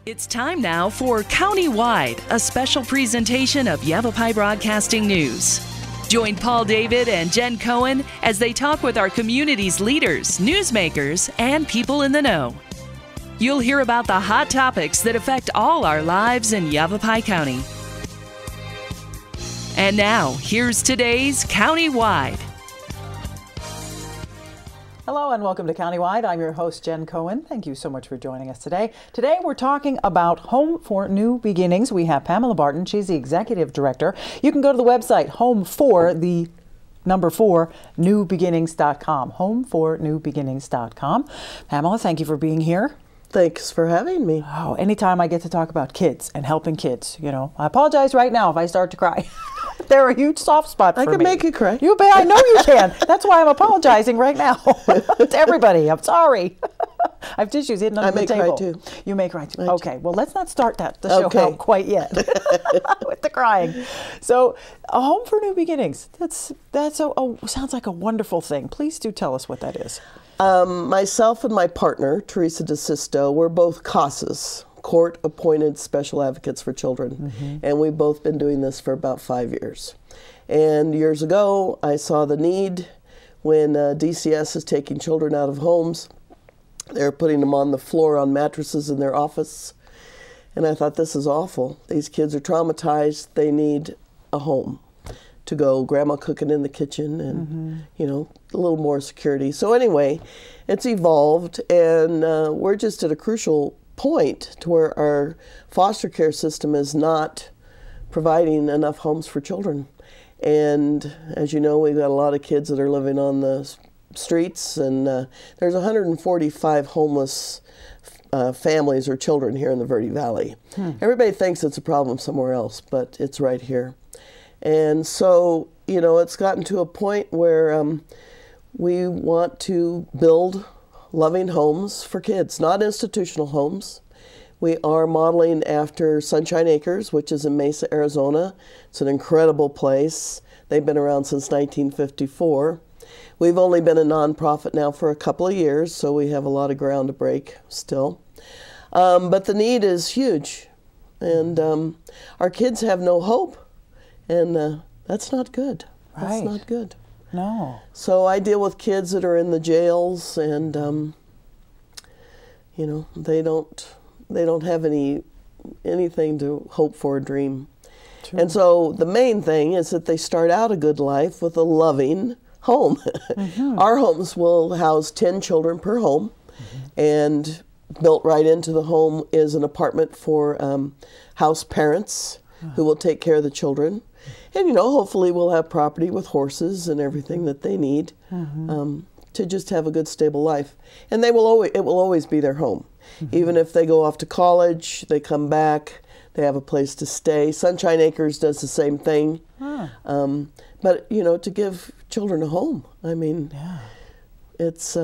It's time now for Countywide, a special presentation of Yavapai Broadcasting News. Join Paul David and Jen Cohen as they talk with our community's leaders, newsmakers, and people in the know. You'll hear about the hot topics that affect all our lives in Yavapai County. And now, here's today's Countywide. Hello and welcome to Countywide. I'm your host, Jen Cohen. Thank you so much for joining us today. Today we're talking about Home for New Beginnings. We have Pamela Barton. She's the Executive Director. You can go to the website home4newbeginnings.com. home4newbeginnings.com. Pamela, thank you for being here. Thanks for having me. Oh, anytime I get to talk about kids and helping kids, I apologize right now if I start to cry. They're a huge soft spot for me. I can make you cry. I know you can. That's why I'm apologizing right now to everybody. I'm sorry. I have tissues hidden under the table. I may cry too. You may cry too. Okay, well, let's not start the show out quite yet with the crying. So, a Home for New Beginnings. That sounds like a wonderful thing. Please do tell us what that is. Myself and my partner, Teresa DeSisto, we're both CASAs, Court-Appointed Special Advocates for Children, and we've both been doing this for about 5 years. And years ago, I saw the need when DCS is taking children out of homes. They're putting them on the floor on mattresses in their office. And I thought, this is awful. These kids are traumatized. They need a home to go, grandma cooking in the kitchen and, a little more security. So anyway, it's evolved, and we're just at a crucial point to where our foster care system is not providing enough homes for children. And as you know, we've got a lot of kids that are living on the streets, and there's 145 homeless families or children here in the Verde Valley. Everybody thinks it's a problem somewhere else, but it's right here. And so, it's gotten to a point where we want to build loving homes for kids, not institutional homes. We are modeling after Sunshine Acres, which is in Mesa, Arizona. It's an incredible place. They've been around since 1954. We've only been a nonprofit now for a couple of years, so we have a lot of ground to break still. But the need is huge, and our kids have no hope. And that's not good. Right. That's not good. No. So I deal with kids that are in the jails, and they don't have anything to hope for or dream. True. And so the main thing is that they start out a good life with a loving home. Our homes will house 10 children per home, and built right into the home is an apartment for house parents who will take care of the children. And, hopefully we'll have property with horses and everything that they need to just have a good, stable life. And it will always be their home. Even if they go off to college, they come back, they have a place to stay. Sunshine Acres does the same thing. But, to give children a home, it's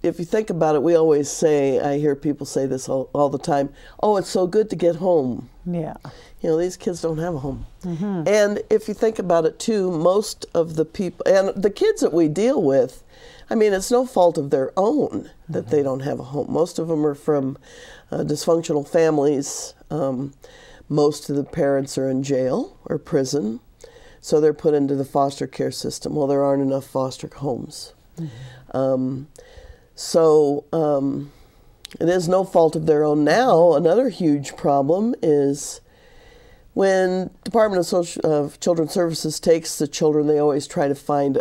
if you think about it, we always say, I hear people say this all the time, oh, it's so good to get home. Yeah. These kids don't have a home. And if you think about it too, most of the people, and the kids that we deal with, it's no fault of their own that they don't have a home. Most of them are from dysfunctional families. Most of the parents are in jail or prison, so they're put into the foster care system. Well, there aren't enough foster homes. So it is no fault of their own. Now, another huge problem is when Department of Children's Services takes the children, they always try to find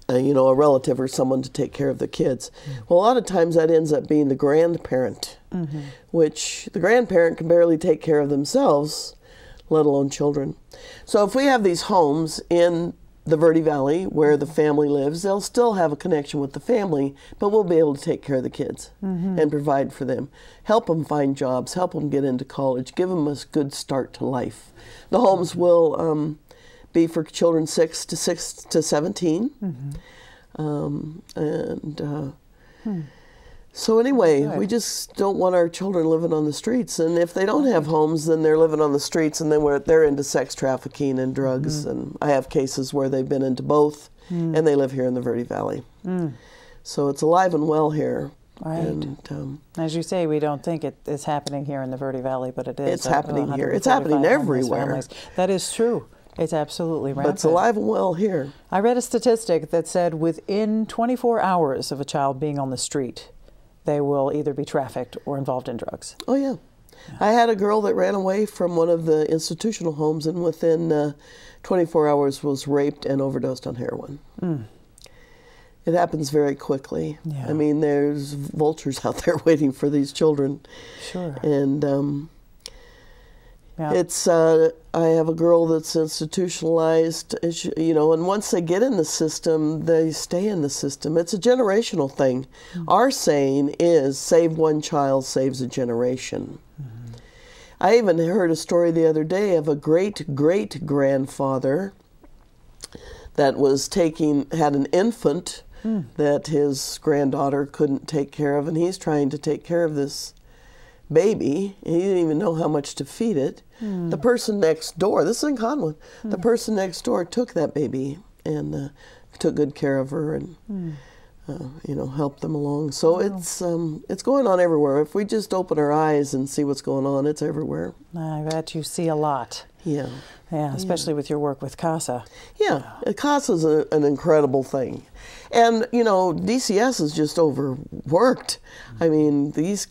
a relative or someone to take care of the kids. Well, a lot of times that ends up being the grandparent, which the grandparent can barely take care of themselves, let alone children. So if we have these homes in the Verde Valley where the family lives, they'll still have a connection with the family, but we'll be able to take care of the kids and provide for them, help them find jobs, help them get into college, give them a good start to life. The homes will be for children 6 to 17. So anyway, we just don't want our children living on the streets. And if they don't have homes, then they're living on the streets, and then they're into sex trafficking and drugs. And I have cases where they've been into both, and they live here in the Verde Valley. So it's alive and well here. Right. And as you say, we don't think it is happening here in the Verde Valley, but it is. It's happening here. It's happening everywhere. That is true. It's absolutely rampant. But it's alive and well here. I read a statistic that said within 24 hours of a child being on the street, they will either be trafficked or involved in drugs. Oh, yeah. I had a girl that ran away from one of the institutional homes and within 24 hours was raped and overdosed on heroin. It happens very quickly. Yeah. I mean, there's vultures out there waiting for these children. Sure. And yeah. it's, I have a girl that's institutionalized, you know, and once they get in the system, they stay in the system. It's a generational thing. Our saying is, save one child saves a generation. I even heard a story the other day of a great-great-grandfather that was had an infant that his granddaughter couldn't take care of, and he's trying to take care of this baby. He didn't even know how much to feed it. The person next door, this is in Conway, the person next door took that baby and took good care of her and you know, helped them along. So it's going on everywhere. If we just open our eyes and see what's going on, it's everywhere. I bet you see a lot. Yeah. Yeah, especially with your work with CASA. Yeah, CASA is an incredible thing. And, you know, DCS is just overworked. I mean, these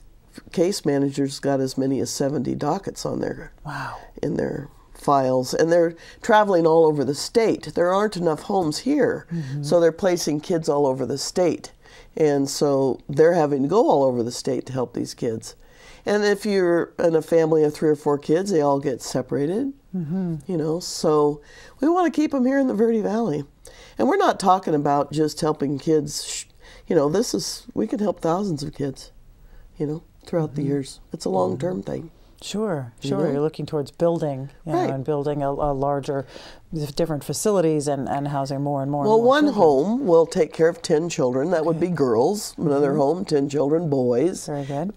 case managers got as many as 70 dockets on their in their files, and they're traveling all over the state. There aren't enough homes here, so they're placing kids all over the state. And so they're having to go all over the state to help these kids. And if you're in a family of 3 or 4 kids, they all get separated, you know. So we want to keep them here in the Verde Valley. And we're not talking about just helping kids. You know, we can help thousands of kids, you know, throughout the years. It's a long-term thing. Sure, You know? You're looking towards building, you know, and building a larger, different facilities and housing more and more. Well, and more one children. home will take care of 10 children. That would be girls. Another home, 10 children, boys. Very good.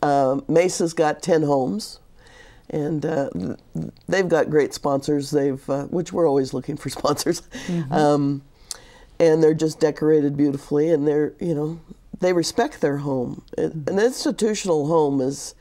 Mesa's got 10 homes, and they've got great sponsors. Which we're always looking for sponsors, and they're just decorated beautifully, and they're, you know, they respect their home. An institutional home is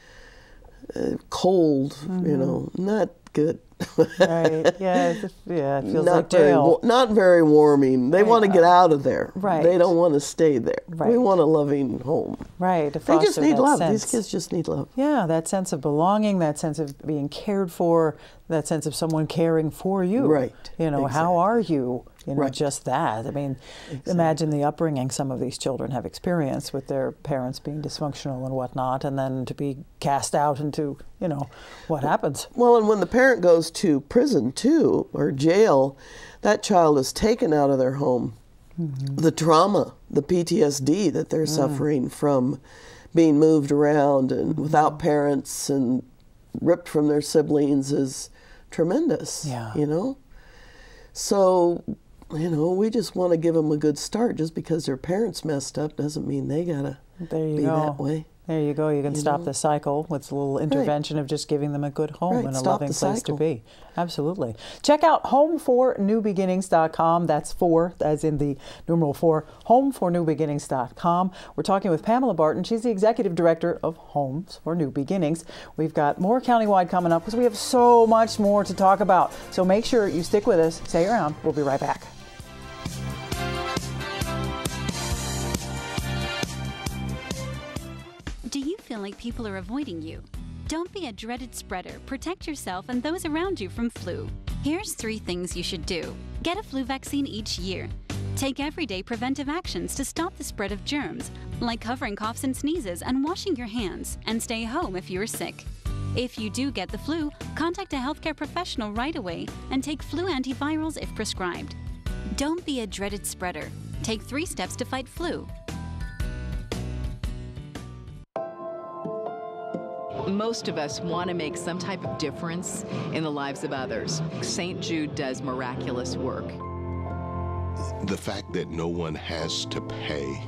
cold, you know, not good. Right. Yeah. It feels not like jail. Not very warming. They want to get out of there. Right. They don't want to stay there. Right. We want a loving home. Right. To They just foster need that love. sense. These kids just need love. Yeah, that sense of belonging, that sense of being cared for, that sense of someone caring for you. Right. You know, how are you? You know, Right. just that. I mean, imagine the upbringing some of these children have experienced with their parents being dysfunctional and whatnot, and then to be cast out into, you know, what happens. Well, and when the parent goes to prison too, or jail, that child is taken out of their home. The trauma, the PTSD that they're suffering from being moved around and without parents and ripped from their siblings is tremendous, you know? So, you know, we just want to give them a good start. Just because their parents messed up doesn't mean they gotta be that way. There you go. You can stop the cycle with a little intervention of just giving them a good home and a loving place to be. Absolutely. Check out homefornewbeginnings.com. That's 4, as in the numeral 4, homefornewbeginnings.com. We're talking with Pamela Barton. She's the Executive Director of Homes for New Beginnings. We've got more countywide coming up because we have so much more to talk about. So make sure you stick with us. Stay around. We'll be right back. Do you feel like people are avoiding you? Don't be a dreaded spreader. Protect yourself and those around you from flu. Here's 3 things you should do. Get a flu vaccine each year. Take everyday preventive actions to stop the spread of germs, like covering coughs and sneezes and washing your hands, and stay home if you're sick. If you do get the flu, contact a healthcare professional right away and take flu antivirals if prescribed. Don't be a dreaded spreader. Take 3 steps to fight flu. Most of us want to make some type of difference in the lives of others. St. Jude does miraculous work. The fact that no one has to pay,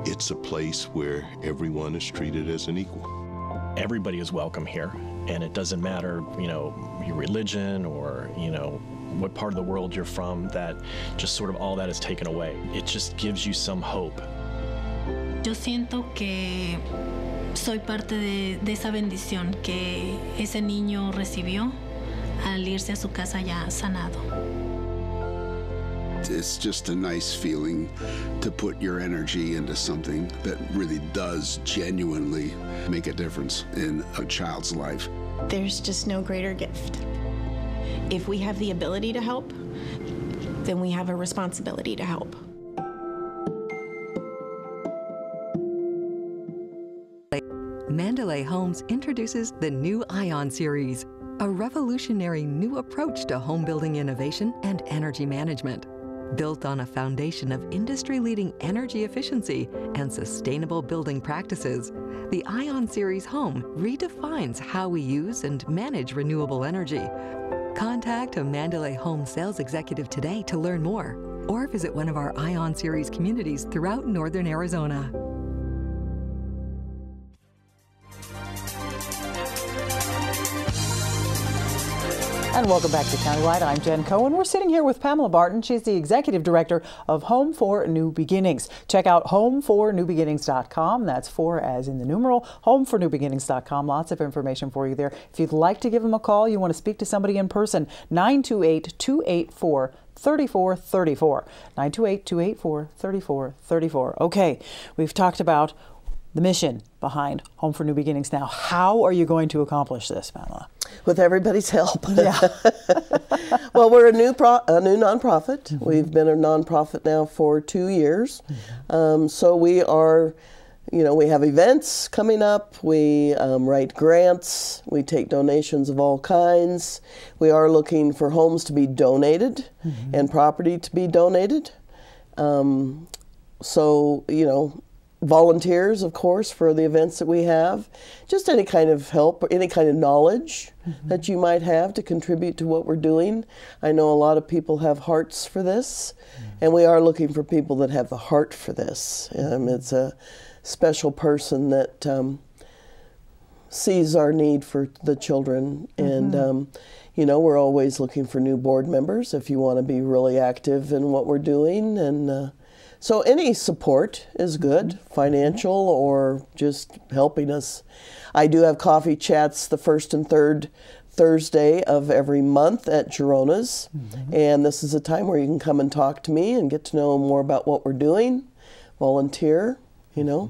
it's a place where everyone is treated as an equal. Everybody is welcome here, and it doesn't matter, you know, your religion or, you know, what part of the world you're from, that just sort of all that is taken away. It just gives you some hope. Yo siento que soy parte de esa bendición que ese niño recibió al irse a su casa ya sanado. It's just a nice feeling to put your energy into something that really does genuinely make a difference in a child's life. There's just no greater gift. If we have the ability to help, then we have a responsibility to help. Mandalay Homes introduces the new Ion Series, a revolutionary new approach to home building innovation and energy management. Built on a foundation of industry-leading energy efficiency and sustainable building practices, the Ion Series home redefines how we use and manage renewable energy. Contact a Mandalay Home sales executive today to learn more, or visit one of our Ion Series communities throughout northern Arizona. And welcome back to Countywide. I'm Jen Cohen. We're sitting here with Pamela Barton. She's the Executive Director of Home for New Beginnings. Check out homefornewbeginnings.com. That's 4 as in the numeral, homefornewbeginnings.com. Lots of information for you there. If you'd like to give them a call, you want to speak to somebody in person, 928-284-3434. 928-284-3434. Okay, we've talked about the mission behind Home for New Beginnings. Now, how are you going to accomplish this, Pamela? With everybody's help. Yeah. Well, we're a new nonprofit. Mm-hmm. We've been a nonprofit now for 2 years. Mm-hmm. So we are, we have events coming up. We write grants. We take donations of all kinds. We are looking for homes to be donated mm-hmm. and property to be donated. Volunteers, of course, for the events that we have. Just any kind of help or any kind of knowledge mm-hmm. that you might have to contribute to what we're doing. I know a lot of people have hearts for this, mm-hmm. and we are looking for people that have the heart for this. It's a special person that sees our need for the children, mm-hmm. and we're always looking for new board members if you want to be really active in what we're doing, and so any support is good, financial or just helping us. I do have coffee chats the first and third Thursday of every month at Gerona's. Mm-hmm. And this is a time where you can come and talk to me and get to know more about what we're doing, volunteer, That's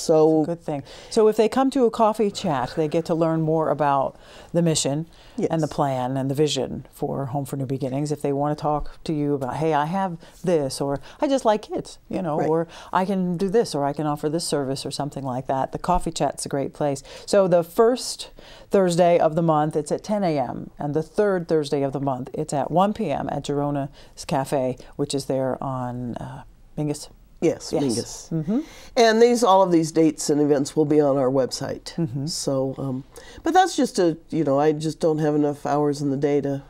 a good thing. So if they come to a coffee chat, they get to learn more about the mission yes. and the plan and the vision for Home for New Beginnings. If they want to talk to you about, hey, I have this, or I just like kids, right. or I can do this, or I can offer this service or something like that, the coffee chat's a great place. So the first Thursday of the month, it's at 10 a.m. And the third Thursday of the month, it's at 1 p.m. at Gerona's Cafe, which is there on Mingus. Yes, Mingus. Mm-hmm. And all of these dates and events will be on our website. Mm-hmm. So, but that's just I just don't have enough hours in the day to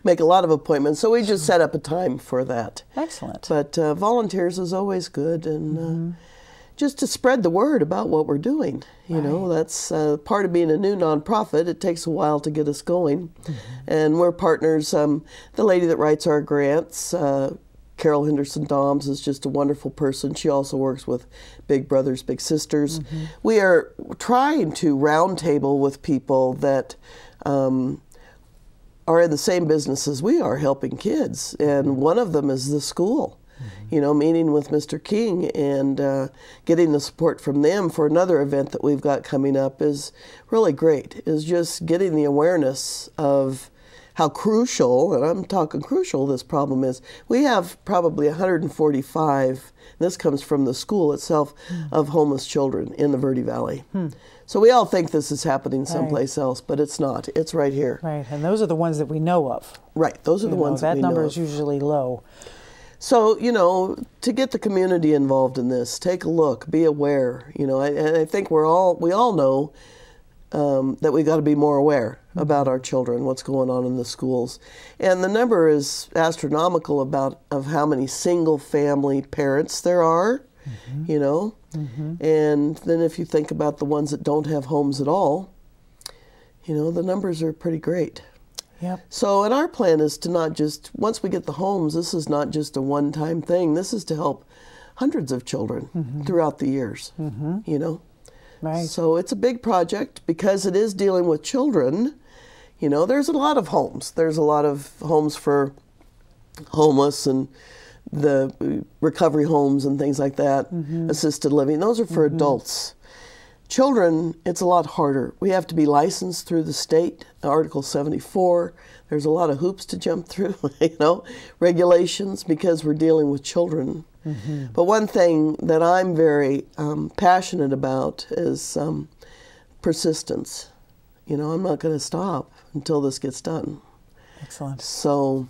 make a lot of appointments. So we just set up a time for that. Excellent. But volunteers is always good, and mm-hmm. Just to spread the word about what we're doing. That's part of being a new nonprofit. It takes a while to get us going, mm-hmm. and we're partners. The lady that writes our grants, Carol Henderson Doms, is just a wonderful person. She also works with Big Brothers Big Sisters. Mm-hmm. We are trying to roundtable with people that are in the same business as we are, helping kids. And one of them is the school. Mm-hmm. Meeting with Mr. King and getting the support from them for another event that we've got coming up is really great, is just getting the awareness of how crucial, and I'm talking crucial, this problem is. We have probably 145, this comes from the school itself, of homeless children in the Verde Valley. So we all think this is happening someplace else, but it's not. It's right here. Right, and those are the ones that we know of. Right, those are the ones that we know of. That number is usually low. So, to get the community involved in this, take a look, be aware. And I think we all know that we got to be more aware about our children, what's going on in the schools. And the number is astronomical of how many single family parents there are, Mm-hmm. And then if you think about the ones that don't have homes at all, the numbers are pretty great. Yep. So, and our plan is to not just, once we get the homes, this is not just a one-time thing. This is to help hundreds of children throughout the years, you know. Right. So it's a big project because it is dealing with children. You know, there's a lot of homes. There's a lot of homes for homeless and the recovery homes and things like that, assisted living. Those are for adults. Children, it's a lot harder. We have to be licensed through the state, Article 74. There's a lot of hoops to jump through, you know, regulations, because we're dealing with children. But one thing that I'm very passionate about is persistence. You know, I'm not going to stop until this gets done. Excellent. So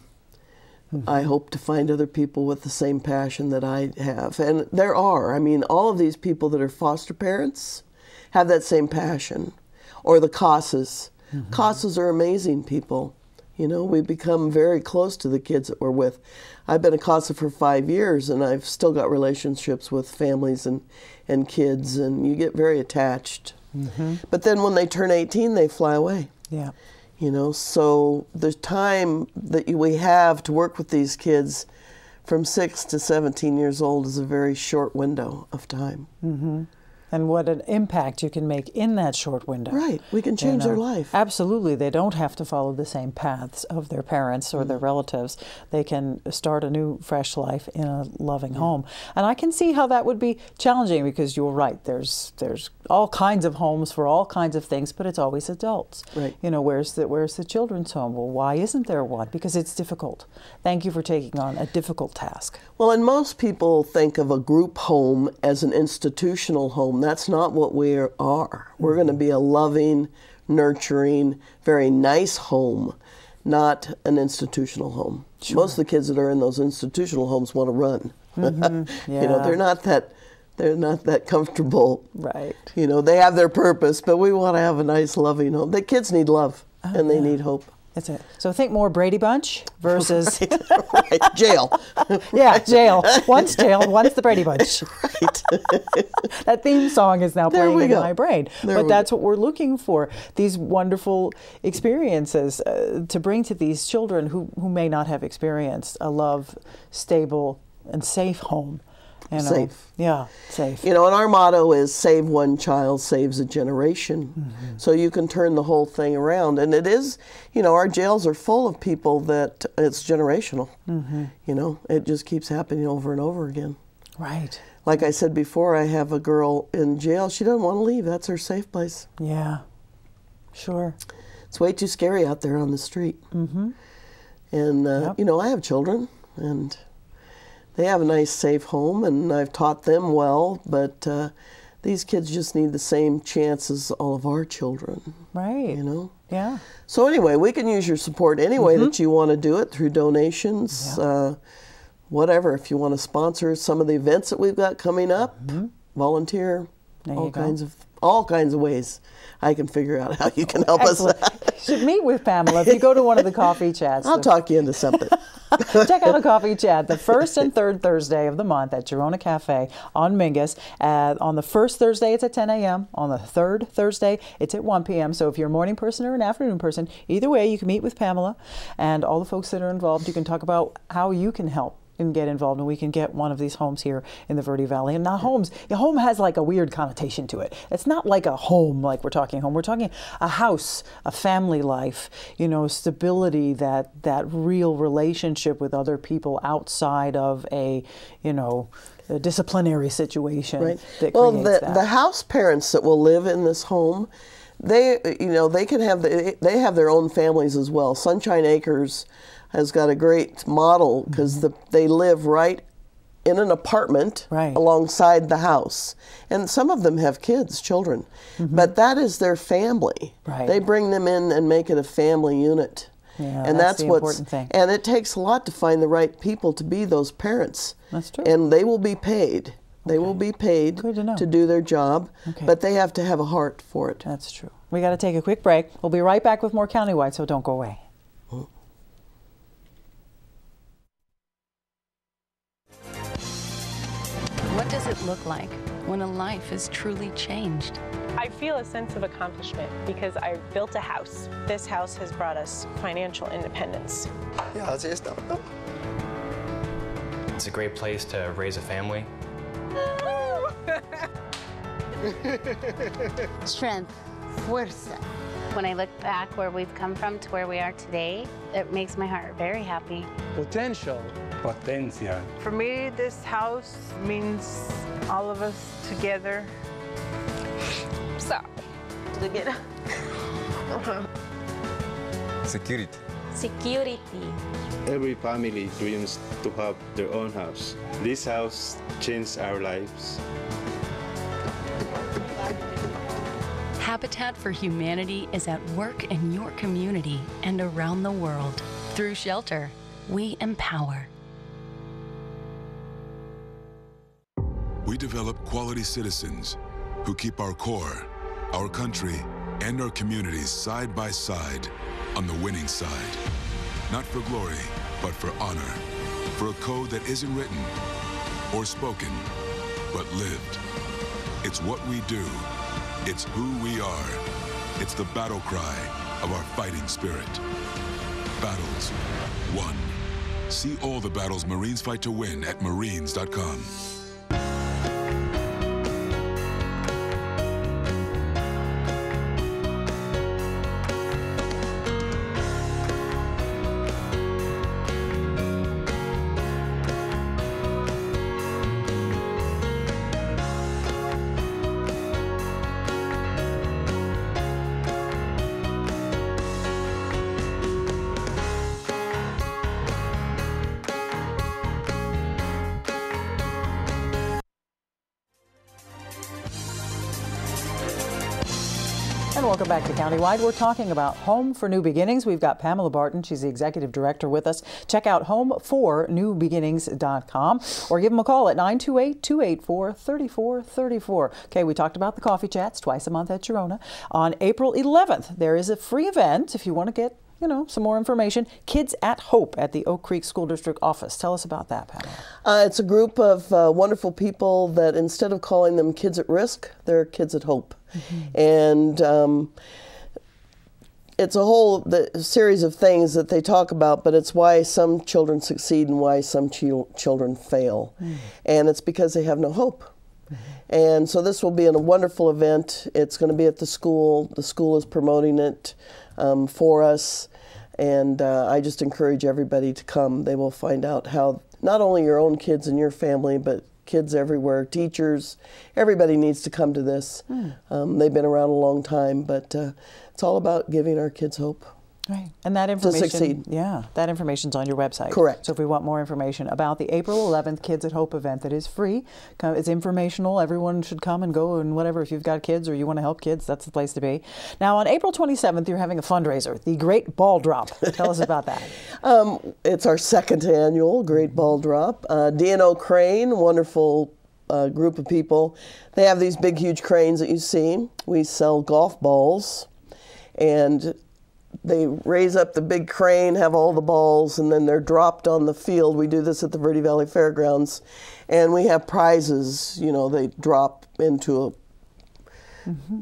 I hope to find other people with the same passion that I have. And there are. I mean, all of these people that are foster parents have that same passion. Or the CASAs. CASAs are amazing people. You know, we become very close to the kids that we're with. I've been a CASA for 5 years, and I've still got relationships with families and kids, and you get very attached. But then when they turn 18, they fly away. Yeah. You know, so the time that we have to work with these kids from 6 to 17 years old is a very short window of time. And what an impact you can make in that short window. Right. We can change their life. Absolutely. They don't have to follow the same paths of their parents or their relatives. They can start a new, fresh life in a loving home. And I can see how that would be challenging, because you're right. There's all kinds of homes for all kinds of things, but it's always adults. Right. You know, where's the children's home? Well, why isn't there one? Because it's difficult. Thank you for taking on a difficult task. Well, and most people think of a group home as an institutional home. That's not what we are. We're going to be a loving, nurturing, very nice home, not an institutional home. Sure. Most of the kids that are in those institutional homes want to run. Yeah. You know, they're not that comfortable. Right. You know, they have their purpose, but we want to have a nice, loving home. The kids need love, and they need hope. That's it. So think more Brady Bunch versus right. Jail. Yeah, jail. One's jail, one's the Brady Bunch. Right. That theme song is now playing in my brain. But that's what we're looking for. These wonderful experiences to bring to these children who may not have experienced a love, stable, and safe home. You know? Safe. Yeah, safe. You know, and our motto is save one child saves a generation. So you can turn the whole thing around. And it is, you know, our jails are full of people that it's generational. You know, it just keeps happening over and over again. Right. Like I said before, I have a girl in jail. She doesn't want to leave. That's her safe place. Yeah, sure. It's way too scary out there on the street. And, you know, I have children, and they have a nice, safe home, and I've taught them well, but these kids just need the same chance as all of our children. Right. You know? Yeah. So anyway, we can use your support any way that you want to do it, through donations, whatever. If you want to sponsor some of the events that we've got coming up, volunteer, all kinds of ways. I can figure out how you can help us. You should meet with Pamela if you go to one of the coffee chats. I'll talk you into something. Check out a coffee chat the first and third Thursday of the month at Girona Cafe on Mingus. On the first Thursday, it's at 10 a.m. On the third Thursday, it's at 1 p.m. So if you're a morning person or an afternoon person, either way, you can meet with Pamela and all the folks that are involved. You can talk about how you can help and get involved, and we can get one of these homes here in the Verde Valley. And now homes, a home has like a weird connotation to it. It's not like a home, like we're talking home. We're talking a house, a family life, you know, stability, that real relationship with other people outside of a, you know, a disciplinary situation. Right. Well, the house parents that will live in this home, they can have they have their own families as well. Sunshine Acres has got a great model, because they live right in an apartment alongside the house. And some of them have children, but that is their family. Right. They bring them in and make it a family unit. Yeah, and that's the important thing. And it takes a lot to find the right people to be those parents. That's true. And they will be paid. They will be paid to do their job, but they have to have a heart for it. That's true. We got to take a quick break. We'll be right back with more Countywide, so don't go away. What does it look like when a life is truly changed? I feel a sense of accomplishment because I built a house. This house has brought us financial independence. It's a great place to raise a family. Strength. Fuerza. When I look back where we've come from to where we are today, it makes my heart very happy. Potential. Potencia. For me, this house means all of us together. Sorry. Together. Security. Security. Every family dreams to have their own house. This house changed our lives. Habitat for Humanity is at work in your community and around the world. Through shelter, we empower. We develop quality citizens who keep our core, our country, and our communities side by side on the winning side. Not for glory, but for honor. For a code that isn't written or spoken, but lived. It's what we do. It's who we are. It's the battle cry of our fighting spirit. Battles won. See all the battles Marines fight to win at Marines.com. And welcome back to Countywide. We're talking about Home for New Beginnings. We've got Pamela Barton. She's the Executive Director with us. Check out homefornewbeginnings.com or give them a call at 928-284-3434. Okay, we talked about the coffee chats twice a month at Girona. On April 11th, there is a free event if you want to get some more information. Kids at Hope at the Oak Creek School District office. Tell us about that, Pamela. It's a group of wonderful people that instead of calling them kids at risk, they're kids at hope. Mm-hmm. And it's a whole series of things that they talk about, but it's why some children succeed and why some children fail. Mm. And it's because they have no hope. Mm-hmm. And so this will be a wonderful event. It's going to be at the school. The school is promoting it for us. And I just encourage everybody to come. They will find out how not only your own kids and your family, but kids everywhere, teachers, everybody needs to come to this. They've been around a long time, but it's all about giving our kids hope. Right, and that information, to succeed. Yeah, that information's on your website. Correct. So if we want more information about the April 11th Kids at Hope event that is free, it's informational. Everyone should come and go and whatever. If you've got kids or you want to help kids, that's the place to be. Now on April 27th, you're having a fundraiser, the Great Ball Drop. Tell us about that. It's our second annual Great Ball Drop. D&O Crane, wonderful group of people. They have these big, huge cranes that you see. We sell golf balls, and they raise up the big crane, have all the balls, and then they're dropped on the field. We do this at the Verde Valley Fairgrounds, and we have prizes. They drop into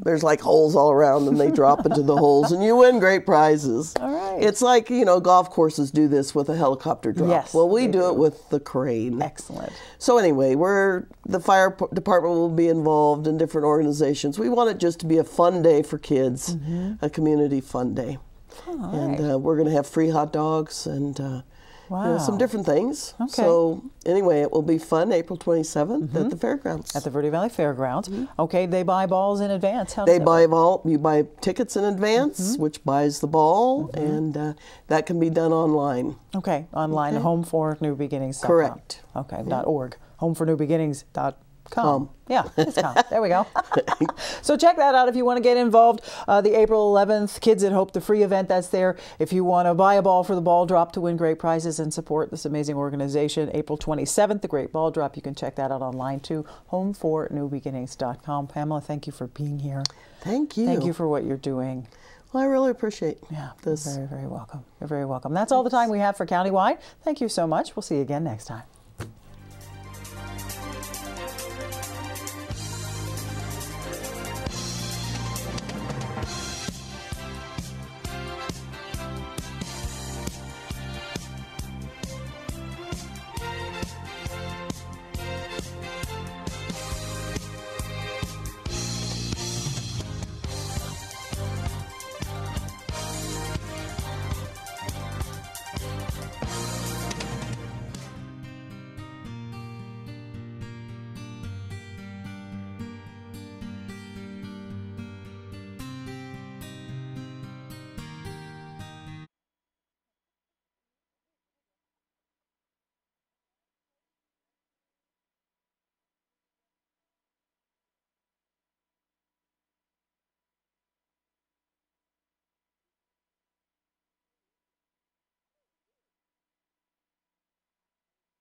there's like holes all around, and they drop into the holes, and you win great prizes. All right. It's like, golf courses do this with a helicopter drop. Yes, well, we do it with the crane. Excellent. So anyway, the fire department will be involved in different organizations. We want it just to be a fun day for kids, a community fun day. And we're going to have free hot dogs and some different things. Okay. So anyway, it will be fun April 27th at the fairgrounds. At the Verde Valley Fairgrounds. Okay, they buy balls in advance. You buy tickets in advance, which buys the ball, and that can be done online. Okay, online, homefornewbeginnings.com. Correct. Okay, .org. homefornewbeginnings.com. Yeah, it's com. There we go. So check that out if you want to get involved. The April 11th Kids at Hope, the free event that's there. If you want to buy a ball for the ball drop to win great prizes and support this amazing organization, April 27th, the Great Ball Drop. You can check that out online too, homefornewbeginnings.com. Pamela, thank you for being here. Thank you. Thank you for what you're doing. Well, I really appreciate this. You're very, very welcome. You're very welcome. That's all the time we have for Countywide. Thank you so much. We'll see you again next time.